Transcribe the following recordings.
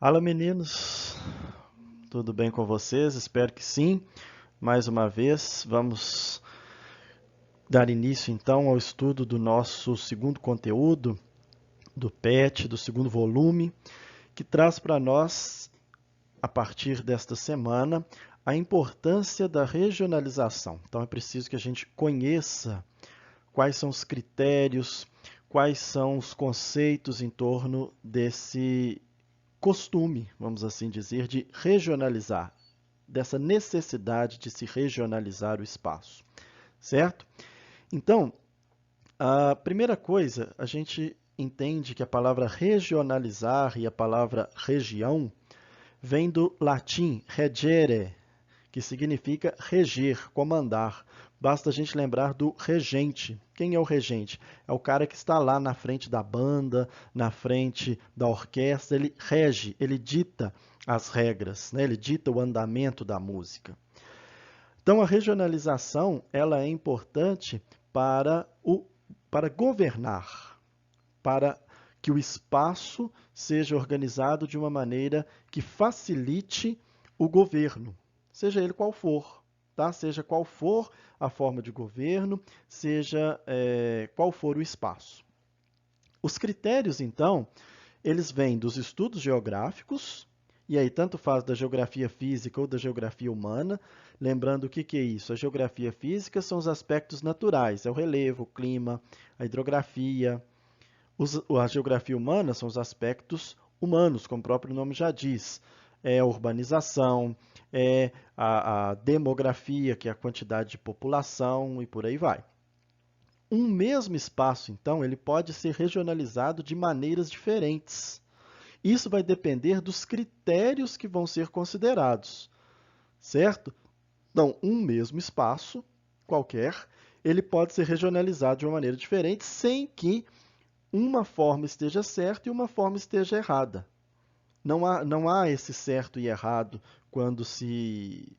Fala meninos, tudo bem com vocês? Espero que sim. Mais uma vez, vamos dar início então ao estudo do nosso segundo conteúdo, do PET, do segundo volume, que traz para nós, a partir desta semana, a importância da regionalização. Então é preciso que a gente conheça quais são os critérios, quais são os conceitos em torno desse costume, vamos assim dizer, de regionalizar, dessa necessidade de se regionalizar o espaço, certo? Então, a primeira coisa, a gente entende que a palavra regionalizar e a palavra região vem do latim regere, que significa reger, comandar. Basta a gente lembrar do regente. Quem é o regente? É o cara que está lá na frente da banda, na frente da orquestra, ele rege, ele dita as regras, né? Ele dita o andamento da música. Então, a regionalização ela é importante para governar, para que o espaço seja organizado de uma maneira que facilite o governo, seja ele qual for, tá? Seja qual for a forma de governo, seja qual for o espaço. Os critérios, então, eles vêm dos estudos geográficos, e aí tanto faz da geografia física ou da geografia humana. Lembrando o que é isso? A geografia física são os aspectos naturais, é o relevo, o clima, a hidrografia. A geografia humana são os aspectos humanos, como o próprio nome já diz. É a urbanização, é a demografia, que é a quantidade de população e por aí vai. Um mesmo espaço, então, ele pode ser regionalizado de maneiras diferentes. Isso vai depender dos critérios que vão ser considerados, certo? Então, um mesmo espaço, qualquer, ele pode ser regionalizado de uma maneira diferente, sem que uma forma esteja certa e uma forma esteja errada. Não há esse certo e errado quando se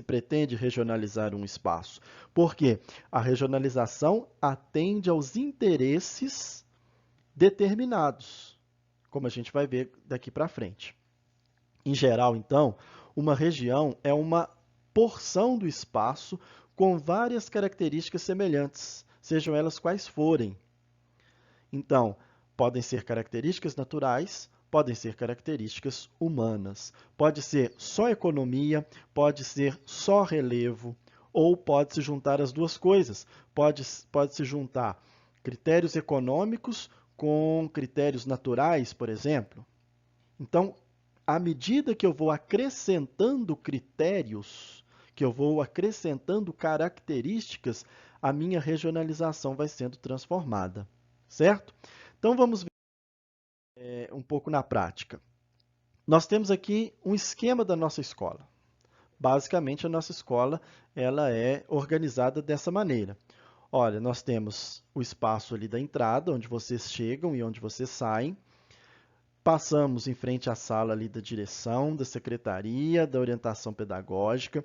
pretende regionalizar um espaço. Por quê? A regionalização atende aos interesses determinados, como a gente vai ver daqui para frente. Em geral, então, uma região é uma porção do espaço com várias características semelhantes, sejam elas quais forem. Então, podem ser características naturais, podem ser características humanas. Pode ser só economia, pode ser só relevo, ou pode se juntar as duas coisas. Pode se juntar critérios econômicos com critérios naturais, por exemplo. Então, à medida que eu vou acrescentando critérios, que eu vou acrescentando características, a minha regionalização vai sendo transformada, certo? Então, vamos ver um pouco na prática. Nós temos aqui um esquema da nossa escola. Basicamente, a nossa escola ela é organizada dessa maneira. Olha, nós temos o espaço ali da entrada, onde vocês chegam e onde vocês saem. Passamos em frente à sala ali da direção, da secretaria, da orientação pedagógica,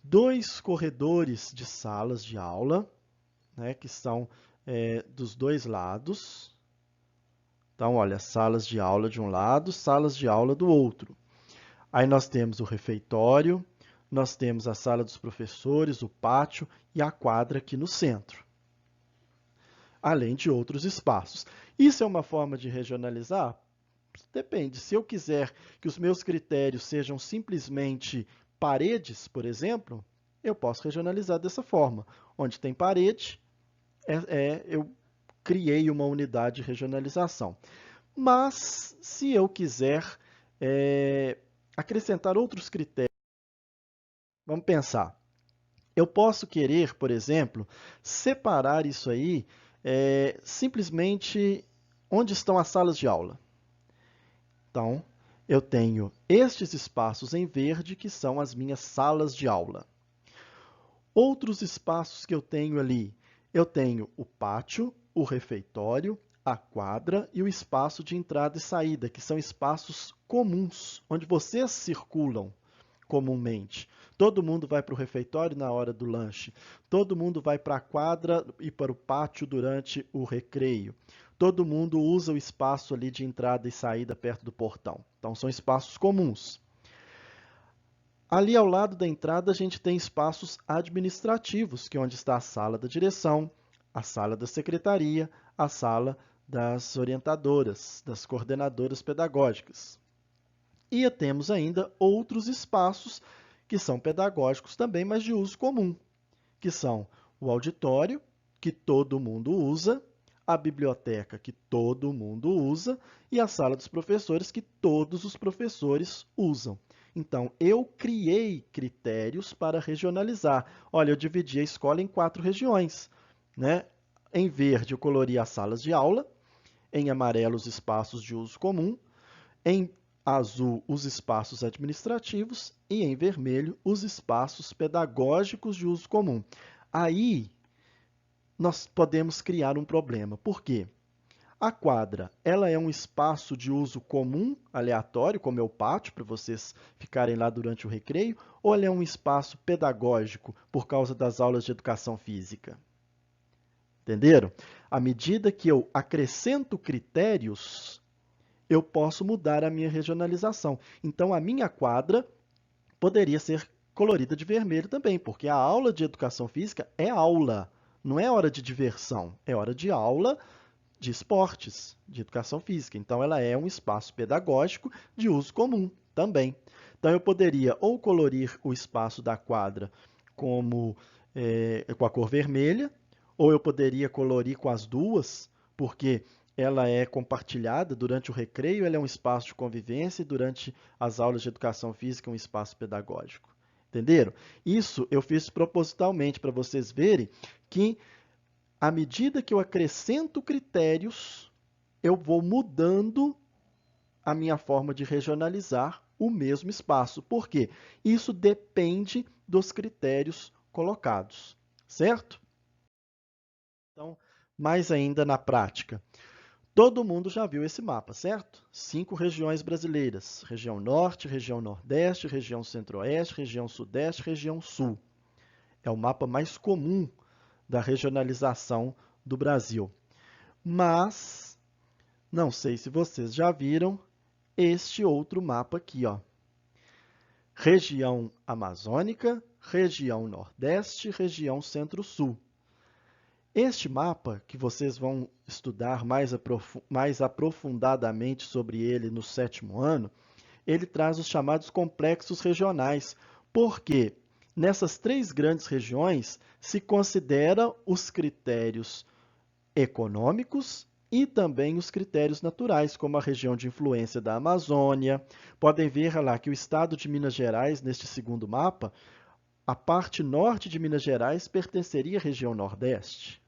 dois corredores de salas de aula, né, que são dos dois lados. Então, olha, salas de aula de um lado, salas de aula do outro. Aí nós temos o refeitório, nós temos a sala dos professores, o pátio e a quadra aqui no centro, além de outros espaços. Isso é uma forma de regionalizar? Depende. Se eu quiser que os meus critérios sejam simplesmente paredes, por exemplo, eu posso regionalizar dessa forma. Onde tem parede, eu criei uma unidade de regionalização. Mas, se eu quiser acrescentar outros critérios, vamos pensar. Eu posso querer, por exemplo, separar isso aí simplesmente onde estão as salas de aula. Então, eu tenho estes espaços em verde, que são as minhas salas de aula. Outros espaços que eu tenho ali, eu tenho o pátio, o refeitório, a quadra e o espaço de entrada e saída, que são espaços comuns, onde vocês circulam, comumente. Todo mundo vai para o refeitório na hora do lanche. Todo mundo vai para a quadra e para o pátio durante o recreio. Todo mundo usa o espaço ali de entrada e saída perto do portão. Então, são espaços comuns. Ali ao lado da entrada, a gente tem espaços administrativos, que é onde está a sala da direção, a sala da secretaria, a sala das orientadoras, das coordenadoras pedagógicas. E temos ainda outros espaços que são pedagógicos também, mas de uso comum, que são o auditório, que todo mundo usa, a biblioteca, que todo mundo usa, e a sala dos professores, que todos os professores usam. Então, eu criei critérios para regionalizar. Olha, eu dividi a escola em 4 regiões, né? Em verde, eu colori as salas de aula, em amarelo, os espaços de uso comum, em azul, os espaços administrativos e em vermelho, os espaços pedagógicos de uso comum. Aí, nós podemos criar um problema. Por quê? A quadra, ela é um espaço de uso comum, aleatório, como é o pátio, para vocês ficarem lá durante o recreio, ou ela é um espaço pedagógico, por causa das aulas de educação física? Entenderam? À medida que eu acrescento critérios, eu posso mudar a minha regionalização. Então, a minha quadra poderia ser colorida de vermelho também, porque a aula de educação física é aula, não é hora de diversão, é hora de aula de esportes, de educação física. Então, ela é um espaço pedagógico de uso comum também. Então, eu poderia ou colorir o espaço da quadra como com a cor vermelha, ou eu poderia colorir com as duas, porque ela é compartilhada durante o recreio, ela é um espaço de convivência e durante as aulas de educação física um espaço pedagógico. Entenderam? Isso eu fiz propositalmente para vocês verem que à medida que eu acrescento critérios, eu vou mudando a minha forma de regionalizar o mesmo espaço. Por quê? Isso depende dos critérios colocados, certo? Então, mais ainda na prática. Todo mundo já viu esse mapa, certo? 5 regiões brasileiras: região norte, região nordeste, região centro-oeste, região sudeste, região sul. É o mapa mais comum da regionalização do Brasil. Mas, não sei se vocês já viram este outro mapa aqui, ó. Região amazônica, região nordeste, região centro-sul. Este mapa, que vocês vão estudar mais aprofundadamente sobre ele no 7º ano, ele traz os chamados complexos regionais, porque nessas 3 grandes regiões se considera os critérios econômicos e também os critérios naturais, como a região de influência da Amazônia. Podem ver lá que o estado de Minas Gerais, neste segundo mapa, a parte norte de Minas Gerais pertenceria à região nordeste.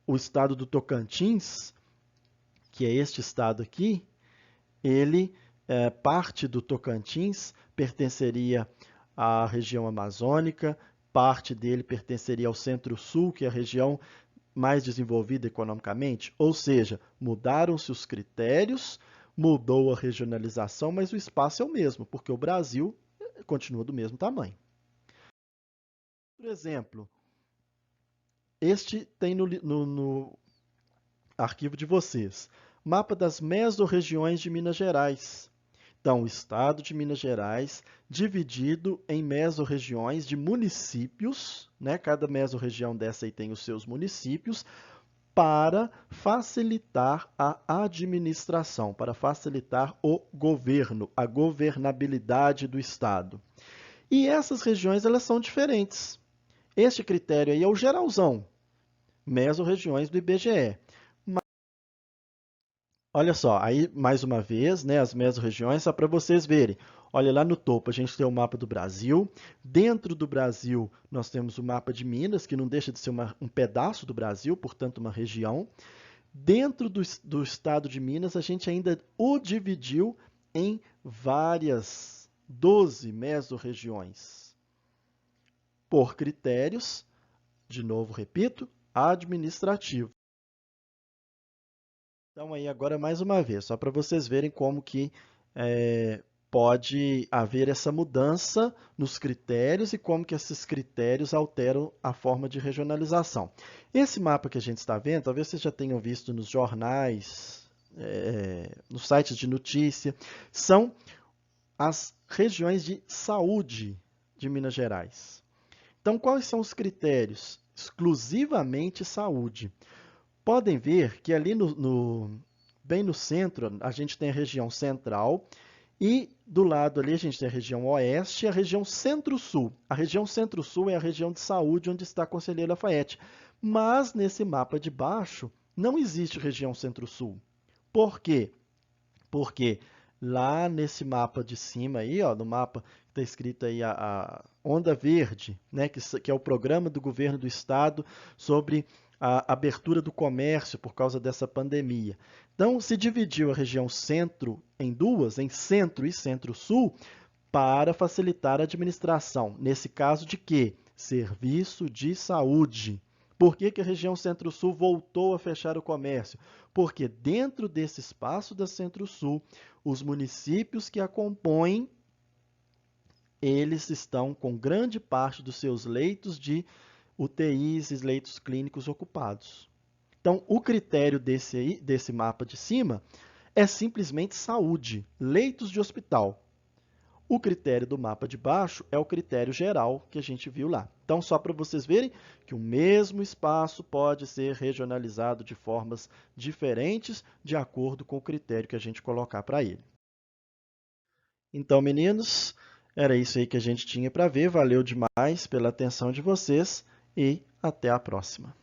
O estado do Tocantins, que é este estado aqui, parte do Tocantins pertenceria à região amazônica, parte dele pertenceria ao Centro-Sul, que é a região mais desenvolvida economicamente, ou seja, mudaram-se os critérios, mudou a regionalização, mas o espaço é o mesmo, porque o Brasil continua do mesmo tamanho. Por exemplo, este tem no arquivo de vocês, mapa das mesorregiões de Minas Gerais. Então, o estado de Minas Gerais dividido em mesorregiões de municípios, né? Cada mesorregião dessa aí tem os seus municípios, para facilitar a administração, para facilitar o governo, a governabilidade do estado. E essas regiões, elas são diferentes. Este critério aí é o geralzão, mesorregiões do IBGE. Olha só, aí mais uma vez, né, as mesorregiões, só para vocês verem. Olha lá no topo, a gente tem o mapa do Brasil. Dentro do Brasil, nós temos o mapa de Minas, que não deixa de ser um pedaço do Brasil, portanto, uma região. Dentro do estado de Minas, a gente ainda o dividiu em várias 12 mesorregiões, por critérios, de novo repito, administrativos. Então, aí agora mais uma vez, só para vocês verem como que pode haver essa mudança nos critérios e como que esses critérios alteram a forma de regionalização. Esse mapa que a gente está vendo, talvez vocês já tenham visto nos jornais, nos sites de notícia, são as regiões de saúde de Minas Gerais. Então, quais são os critérios? Exclusivamente saúde. Podem ver que ali bem no centro, a gente tem a região central e do lado ali a gente tem a região oeste e a região centro-sul. A região centro-sul é a região de saúde onde está a Conselheiro Lafayette. Mas nesse mapa de baixo não existe região centro-sul. Por quê? Porque lá nesse mapa de cima aí, ó, no mapa que está escrito aí a Onda Verde, né, que é o programa do governo do estado sobre a abertura do comércio por causa dessa pandemia. Então, se dividiu a região centro em duas, em centro e centro-sul, para facilitar a administração. Nesse caso de quê? Serviço de saúde. Por que que a região Centro-Sul voltou a fechar o comércio? Porque dentro desse espaço da Centro-Sul, os municípios que a compõem, eles estão com grande parte dos seus leitos de UTIs e leitos clínicos ocupados. Então, o critério desse mapa de cima é simplesmente saúde, leitos de hospital. O critério do mapa de baixo é o critério geral que a gente viu lá. Então, só para vocês verem que o mesmo espaço pode ser regionalizado de formas diferentes de acordo com o critério que a gente colocar para ele. Então, meninos, era isso aí que a gente tinha para ver. Valeu demais pela atenção de vocês e até a próxima.